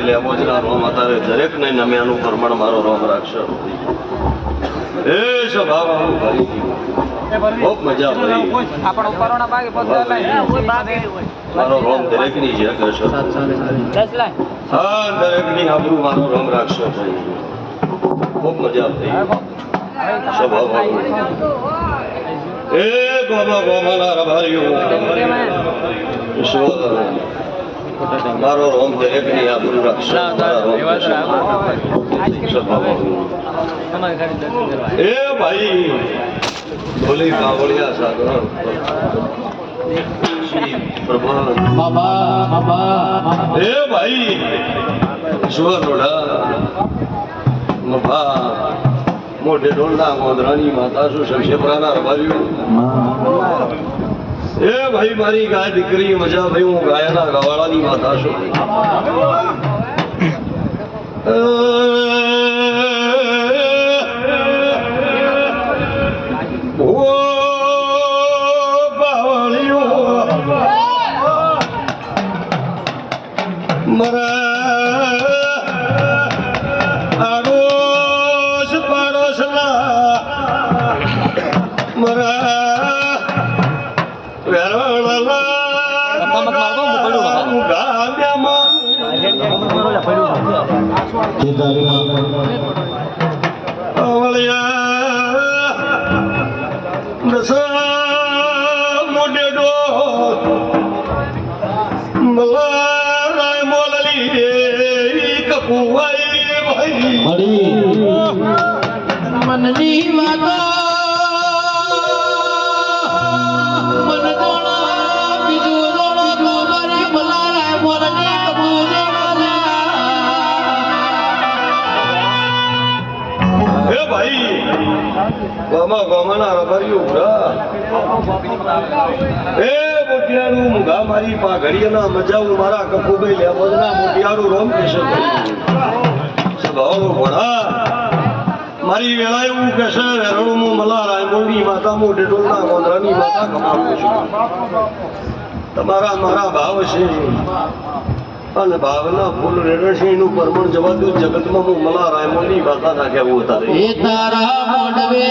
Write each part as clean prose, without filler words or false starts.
મોજના રોમ અત્યારે દરેક ને નમ્યાનું પ્રમાણ મારો રોમ રાખશો એ સ્વભાવ આવું ભરી ખૂબ મજા પડી મારો રોમ દરેક ની છે કહેશો હા દરેક ની આબરૂ મારો રોમ રાખશો ખૂબ મજા પડી સ્વભાવ એ બાબા બાબાના રભારીઓ મારો રોમ દરેક ની આબરૂ રાખશો એ ભાઈ બોલી કાવળિયા સાગર એ ભાઈ ઈશ્વર રોડા મભા મોઢે ડોલના ગોધરાની માતા શું શમશેપરાના રબાર્યું એ ભાઈ મારી ગાય દીકરી મજા ભાઈ હું ગાયના ગવાળાની માતા છું મનની વાતો મન જોણા બીજું જોણો ગોબરી બલારાય મોરની કબૂલ હે ભાઈ ગામા ગામાના રબારીઓ ઉરા એ મોટિયારું મુગા મારી પાઘડીયાના મજાવું મારા કપૂભાઈ લેવદના મોટિયારું રોમ કિશોર સ્વભાવ ભણા મારી વેળા એવું કહેશે વેરણું મલા રાયમોલની માતા મોઢે ડોલના ગોંધરાની માતા કમાવું છું તમારા મારા ભાવ છે અને ભાવના ફૂલ રેડણસિંહનું પરમણ જવા દઉં જગતમાં હું મલા રાયમોલની માતા નાખ્યા ઉતારે એ તારા મોઢવે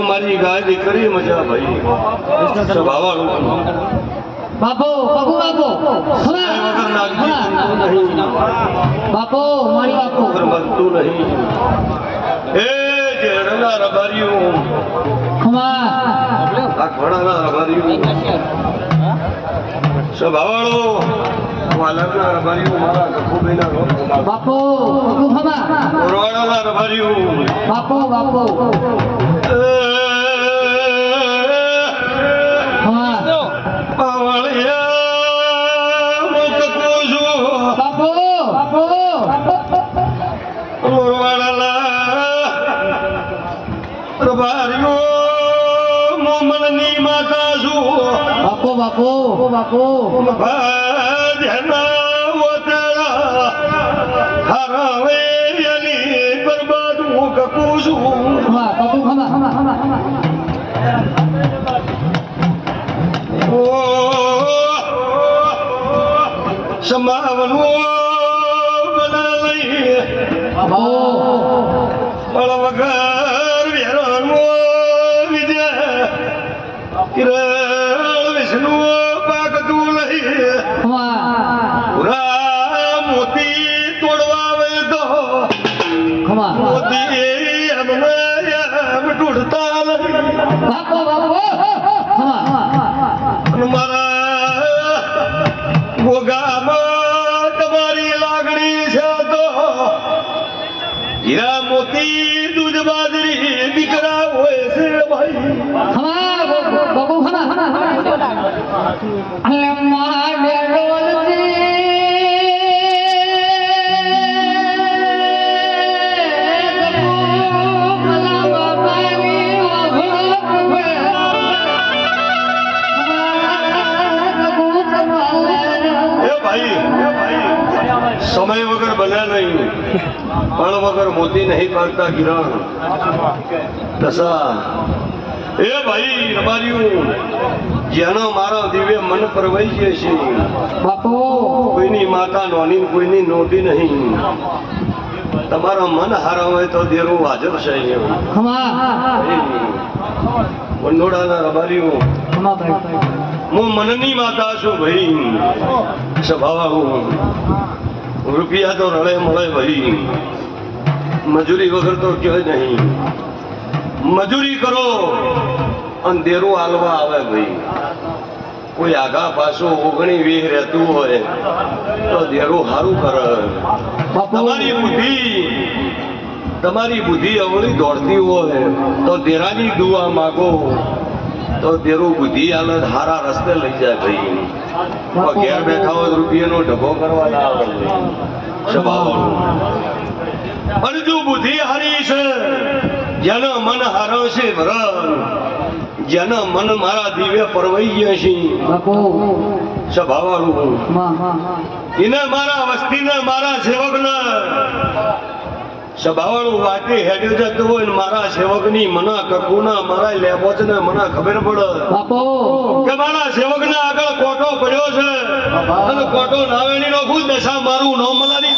મારી ગાય દીકરી મજા ભાઈ બાપો બાપુ બાપો બાપો મારી બાપો બનતું નહીં એ જેડના રબારીઓ આ ઘોડાના રબારીઓ સ્વભાવાળો વાલરના રબારીઓ મારા કપૂભાઈના રોમ બાપો રોડાના રબારીઓ બાપો બાપો બાપો બાપો બરબાદ હું કકું છું સમાવનું બના લઈ પણ વગર વેરણ વિજય કિરણ વિષ્ણુ પાકતું લઈ મોતી તોડવા આવે તો મોતી એમને એમ ઢૂંઢતા લઈ મારા ગોગામાં તમારી લાગણી છે તો હીરા મોતી દૂધ બાજરી દીકરા હોય છે ભાઈ અલે મારે એ ભાઈ સમય વગર બન્યા નહીં, પણ વગર મોતી નહીં પાડતા કિરણ દશા. એ ભાઈ રબાર્યું જેનો મારા દિવ્ય મન પરવાઈ જાય છે, બાપુ કોઈની માતા નોની કોઈની નોટી નહીં. તમારા મન હારા હોય તો દેરું હાજર છે વંડોળાના રબાર્યું. હું મનની માતા છું ભાઈ, સ્વભાવ રૂપિયા તો રળે મળે ભાઈ, મજૂરી વગર તો કહેવાય નહીં. મજૂરી કરો અને દેરું હાલવા આવે ભાઈ. કોઈ આગા પાછું ઓગણી વીસ રહેતું હોય તો દેરું સારું કરે. તમારી બુદ્ધિ અવળી દોડતી હોય તો દેરાની દુઆ માગો તો દેરું બુદ્ધિ હાલત હારા રસ્તે લઈ જાય ભાઈ. ઘેર બેઠા હોય રૂપિયાનો ઢગો કરવા ના આવે સ્વભાવ. અને જો બુદ્ધિ હારી છે, જેના મન હારો છે ભરણ, જેના મન મારા દિવ્ય પરવાઈ ગયા છે સ્વભાવવાળું, એને મારા વસ્તીને મારા સેવકને સ્વભાવવાળું વાટે હેડ્યો જતું હોય ને મારા સેવકની મના કકુના મારા લેબોચને મને ખબર પડે કે મારા સેવકને આગળ કોટો પડ્યો છે અને કોટો નાવેણી નો ખુદ દશા મારું નો મલાની.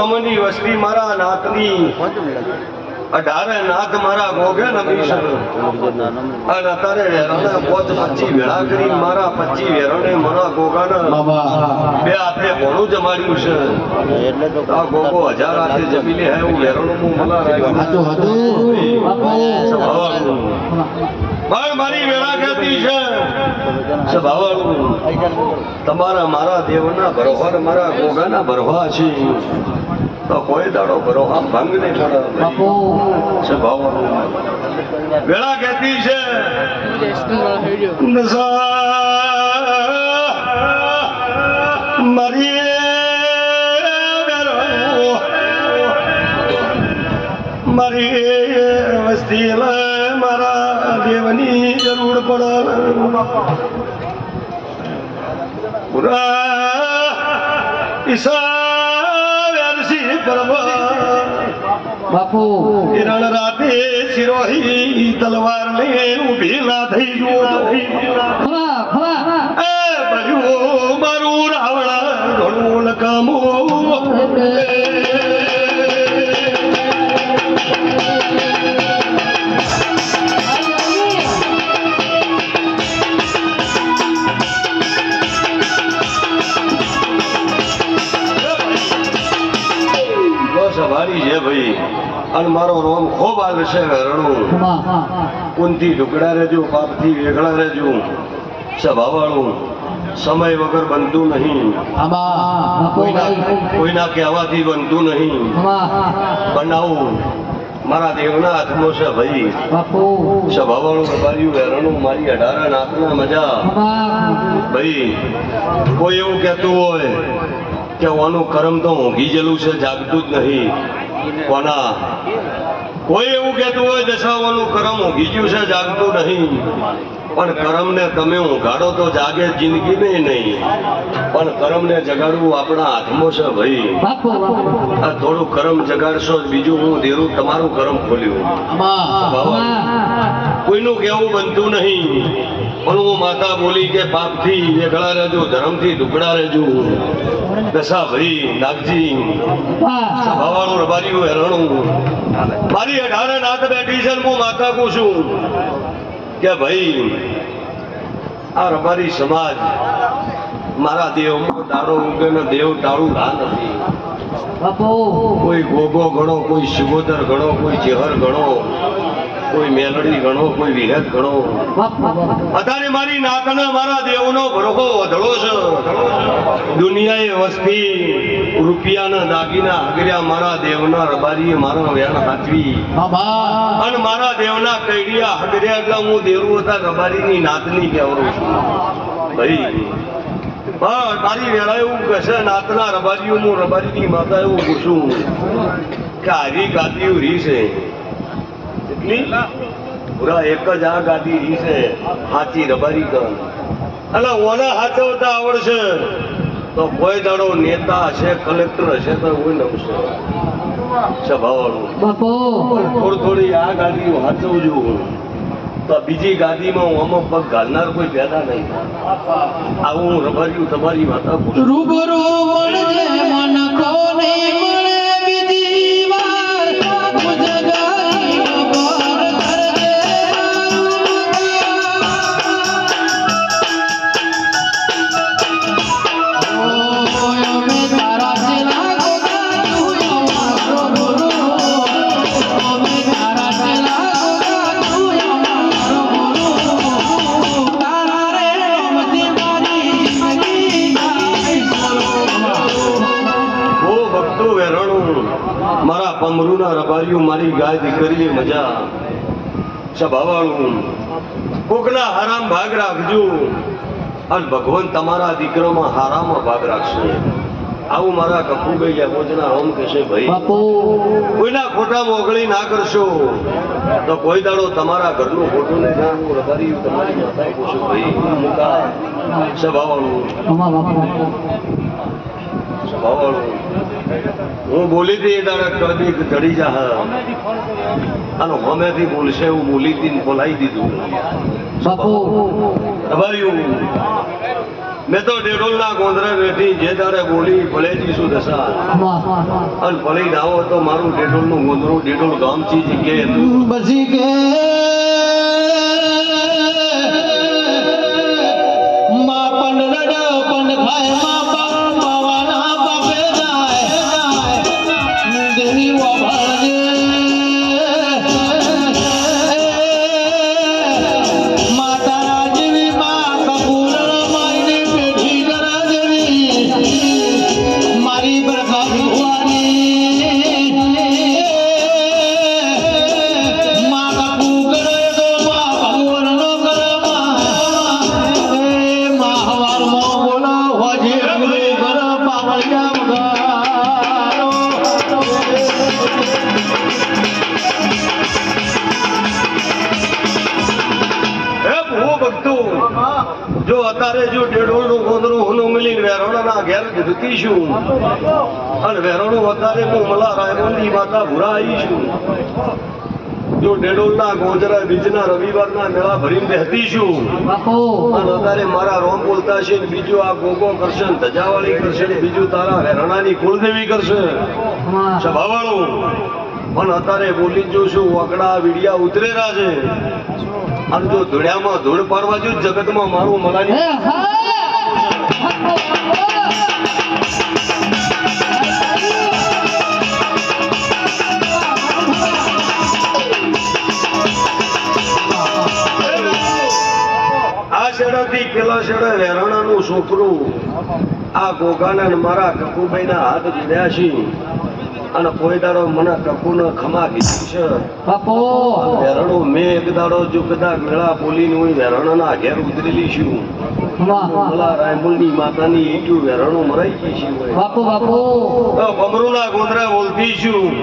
ગોમની વસ્તી મારા નાથની 18 નાથ મારા ગોગે નમી અને અત્યારે વેરાણા 25 વેળા કરી મારા 25 વેરાણે મારા ગોગાના બે હાથે ઘણું જમાડ્યું છે. આ ગોગો 1000 હાથે જમી લે એવું વેરાણું હું મલા રાખ્યું. મારી વેળા કહેતી છે સ્વભાવવાળું, તમારા મારા દેવના ભરવા મારા ગોગાના ભરવા છે તો કોઈ દાડો ભરવા ભંગ નહીં પડે. સ્વભાવવાળું વેળા કહેતી છે મારી મારી વસ્તી મારા દેવની જરૂર પડે. બાપુ હિરણ રાતે સિરોહી તલવાર લઈને ઊભી ના થઈ જુઓ. મારું રાવણ ઘણું લકામું સવારી છે ભાઈ. અને મારો રોમ ખૂબ હાલ છે રણું. ઊનથી ઢુકડા રહેજો, પાપથી વેગળા રહેજો. સ્વભાવવાળું સમય વગર બનતું નહીં, કોઈના કહેવાથી બનતું નહીં. બનાવું મારા દેવના હાથમાં છે ભાઈ. સ્વભાવવાળું રબાર્યું વેરણું મારી 18 નાથના મજા ભાઈ. કોઈ એવું કહેતું હોય કે ઓનું કર્મ તો ઊંઘી ગયેલું છે, જાગતું જ નહીં. કોના કોઈ એવું કહેતું હોય દશાઓનું કર્મ ઊંઘી ગયું છે, જાગતું નહીં. પણ કર્મને તમે ઊંઘાડો તો જાગે જિંદગીને નહીં, પણ કર્મને જગાડવું આપણા હાથમાં છે ભાઈ. આ થોડું કર્મ જગાડશો બીજું હું દેરું તમારું કર્મ ખોલ્યું. કોઈનું કહેવું બનતું નહીં, પણ હું માતા બોલી કે પાપથી વેગળા રહેજો, ધર્મથી ઢુકડા રહેજો. દશા ભાઈ નાગજી સભાવાળું રબારીયું હેરણું મારી 18 નાત બેઠી છે ને હું માતા કહું છું કે ભાઈ આ રબારી સમાજ મારા દેવમાં દાડો ઉગે ને દેવ ટાળું રા નથી. બાપુ કોઈ ગોગો ગણો, કોઈ શિગોદર ગણો, કોઈ ચેહર ગણો, કોઈ મેલડી ગણો, કોઈ વિહત ગણો. અત્યારે મારી નાતના મારા દેવનો ભરોહો વધળો છે. દુનિયાએ વસ્તી રૂપિયાના દાગીના હગર્યા મારા દેવના રબારીએ મારા વેણ હાચવી અને મારા દેવના કૈડિયા હગર્યા એટલે હું દેવું હતા રબારીની નાતની કહેવરું છું ભાઈ. પણ મારી વેળા એવું કહેશે નાતના રબારીઓ હું રબારીની માતા એવું પૂછું કે હારી ગાદીઓ રી છે એટલી પૂરા એક જ આ ગાદી રી છે હાચી રબારી કર એટલે ઓને હાચવતા આવડશે તો કોઈ દાડો નેતા હશે, કલેક્ટર હશે તો કોઈ નમશે સભાવાળું. થોડી થોડી આ ગાદીઓ હાચવજો તો બીજી ગાદીમાં હું અમુક પગ ઘાલનાર કોઈ પેદા નહીં. આવું હું રબારીયું તમારી માતા પૂછું. રૂબરૂ મળજે મન કોને મળે બીજી વાર મુજગારી પર કરજે ઓય મે તારા ચેલા ગોગા તું અમારો ગુરુ મે તારા ચેલા ગોગા તું અમારો ગુરુ તારા રે રમતી મારી જિંદગી ઓ ભક્તો વેરણું મારા પમરુના રબારીઓ મારી ગાય દીકરીએ મજા સભાવાળું કોકના હારામ ભાગ રાખજો અને ભગવાન તમારા દીકરામાં હારામાં ભાગ રાખશે. આવું મારા કપૂભાઈ યામોજના રોમ કહેશે ભાઈ. બાપુ કોઈના ખોટા મોગળી ના કરશો તો કોઈ દાડો તમારા ઘરનું ખોટું નહીં થાય. હું રબારી તમારી માતાએ પૂછું ભાઈ મુકા સભાવાળું અમા બાપુ સભાવાળું હું બોલી હતી એ દાડે કદી ચડી જા અને હમેથી બોલશે એવું બોલી હતી ને બોલાવી દીધું. બાપુ રબારીયું મેં તો ડેડોલના ગોંદરે બેઠી જે દાડે બોલી ભલેજી શું દશા અને ભલે ના હોય તો મારું ડેડોલનું ગોંદરું ડેડોલ ગામ ચી જગ્યાએ હતું. બસી કે માં પણ રડ પણ ખાય માં પણ પવાના પાપે જાય દેવી વાળજે માતા જેવી માં કપૂર મારી પેઢી કરા જેવી મારી પ્રકાશ ભુવાની માં કપૂ કરે તો માં ભગવાન નો કરે માં હવારમાં બોલો હોજે ગુરુ કર પાવળિયા વગાડો હે ભૂ ભક્તો જો અત્યારે જો ડેડોલનું ગોંદરું હુનું મિલીને વેરોણાના ઘેર જતીશું અને વેરોણું અત્યારે હું મલા રાયમોની માતા ભૂરા આવીશું. જો ડેડોલના ગોંજરા બીજના રવિવારના મેળા ભરીને બેહતીશું બાપુ અને અત્યારે મારા રોમ બોલતા છે ને બીજું આ ગોગો કરશે ને ધજાવાળી કરશે ને બીજું તારા વેરણાની કુળદેવી કરશે સભાવાળું. પણ અત્યારે બોલી જોશું વકડા વીડિયા ઉતરેલા છે અને જો ધૂળિયામાં ધૂળ પાડવા જો જગતમાં મારું મલાની આ શેડાથી પેલા શેડે વેરાણાનું છોકરું આ ગોગાના ને મારા કકુભાઈના હાથ જોડ્યા છે અને કોઈ દાડો મને કકુને ખમા કીધી છે. બાપુ વેરણું મેં એક દાડો જો કદાચ મેળા બોલીને હું વેરણાના ઘેર ઉતરેલી છું. મલા રાયમુલની માતાની ઈટું વેરણું મરાઈ ગઈ છે. બાપુ બાપુ તો ભમરુના ગોંદરા બોલતી છું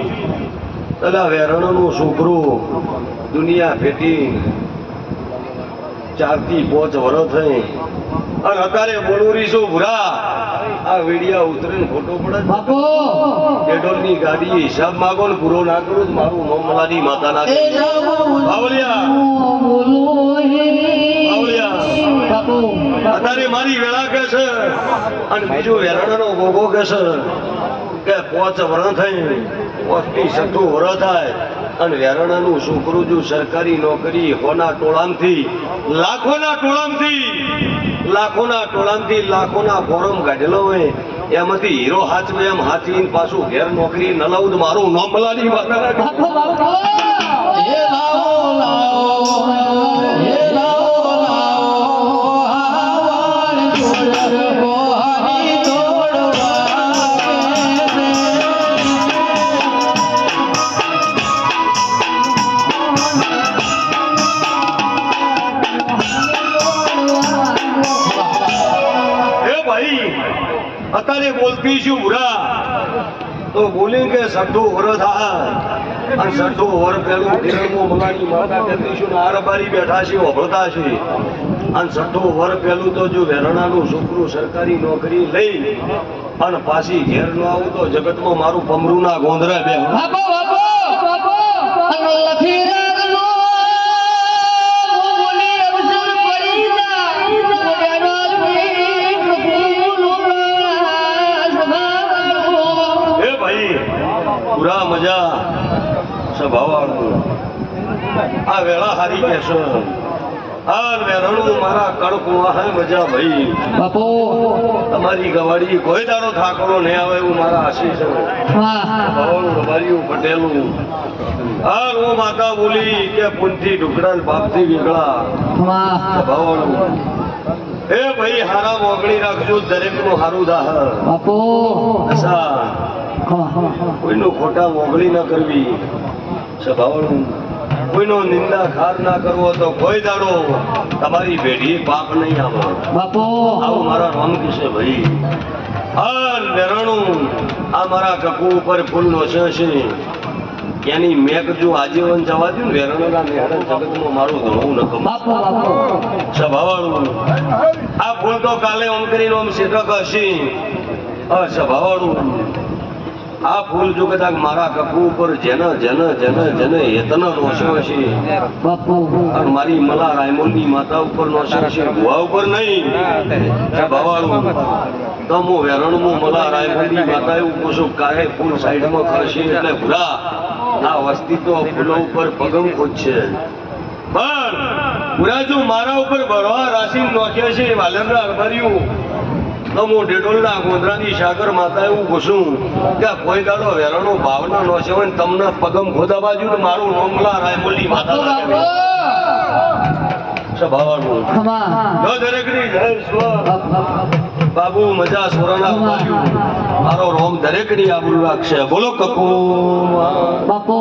પેલા વેરણનું છોકરું દુનિયા ફેટી 4 થી 5 વર્ષ થઈ અને અત્યારે બોલુરી શું ભૂરા આ વીડિયા ઉતરીને ફોટો પડે બાપુ પેટ્રોલની ગાડી હિસાબ માગો ને પૂરો ના કરું તો મારું મોમલાની માતાના બાવળિયા બોલો બાવળિયા બાપુ અત્યારે મારી વેળા કે છે અને બીજું વેરાણાનો ગોગો કે છે કે 5 વર્ષ થઈ 5 થી 6 વર્ષ થાય અને વેરાણાનું છોકરું જો સરકારી નોકરી હોના ટોળામથી લાખોના ફોરમ કાઢેલો હોય એમાંથી હીરો હાચવે એમ હાચવીને પાછું ઘેર નોકરી નલાવું તો મારું નામ મલાની વાત બાપુ બાપુ હે લાવો લાવો હે લાવો લાવો આવાળ જોડ ગોહારી દોડવા એ ભાઈ અત્યારે બોલતી છું ભૂરા તો બોલી કે 6 વર્ષ થાય અને 6 વર્ષ પહેલું કિરણમાં મલાની માતા કહેતી છું ને આરબારી બેઠા છે ઓભળતા છે અને 6 વર્ષ પહેલું તો જો વેરણાનું છોકરું સરકારી નોકરી લઈ અને પાછી ઘેર ન આવું તો જગતમાં મારું ભમરું ના ગોંધરા બે બાપુ બાપુ બાપુ અને લખી રાખજો બોલી અવસર પડી જાય મોઢાનો સ્પીક ફૂલનો સ્વભાવ એ ભાઈ પૂરા મજા સ્વભાવવાળું આ વેળા હારી કહેશો આ વેરણું મારા કડકું હે મજા ભાઈ બાપુ તમારી ગવાડી કોઈ દાડો થાકલો નહીં આવે એવું મારા આશીષ છે હા ભવનું રબારીયું પટેલું આ રો માતા બોલી કે પુનથી ઢુકડા બાપથી વીગળા હા ભવનું એ ભાઈ હારા મોગળી રાખજો દરેકનું હારું દાહ બાપુ અસા કોઈનું ખોટા મોગળી ન કરવી સ્વભાવનું કોઈનો નિંદા ખાર ના કરવો તો કોઈ દાડો તમારી પેઢી પાપ નહીં આવે બાપુ આવું મારા નામ કહેશે ભાઈ આ વેરણું આ મારા કપુ ઉપર ફૂલનો છે એની મેઘ જો આજીવન જવા દઉં ને વેરણના નેહડા જગતમાં મારું ધણું ન કમ બાપુ બાપુ સ્વભાવવાળું આ ફૂલ તો કાલે ઓમ કરીને ઓમ શેઠક હશે સ્વભાવવાળું આ ફૂલ જો કદાચ મારા કપુ ઉપર જેને હેતન રોષ્યો હશે બાપુ અને મારી મલા રાયમોલની માતા ઉપર નોશ્યો હશે ભુવા ઉપર નહીં ભવાળું તો હું વેરણમાં મલા રાયમોલની માતા એવું પૂછું કાહે ફૂલ સાઈડમાં કરશે એટલે ભૂરા આ વસ્તી તો ફૂલો ઉપર પગમ ખોદશે પણ ભૂરા જો મારા ઉપર ભરવા રાશિ નોખ્યા છે વાલરના અરબરિયું તો હું ડેડોલના ગોંધરાની સાગર માતા એવું પૂછું કે કોઈ દાડો વેરણો ભાવના નો છે હોય ને તમને પગમ ખોદા બાજુ ને મારું નોમલા રાયમોલની માતા લાગે સ્વભાવનું જો દરેકની જય સ્વ બાબુ મજા સોરાના ઉપાડ્યું મારો રોમ દરેકની આબરૂ રાખશે બોલો કપૂર બાપુ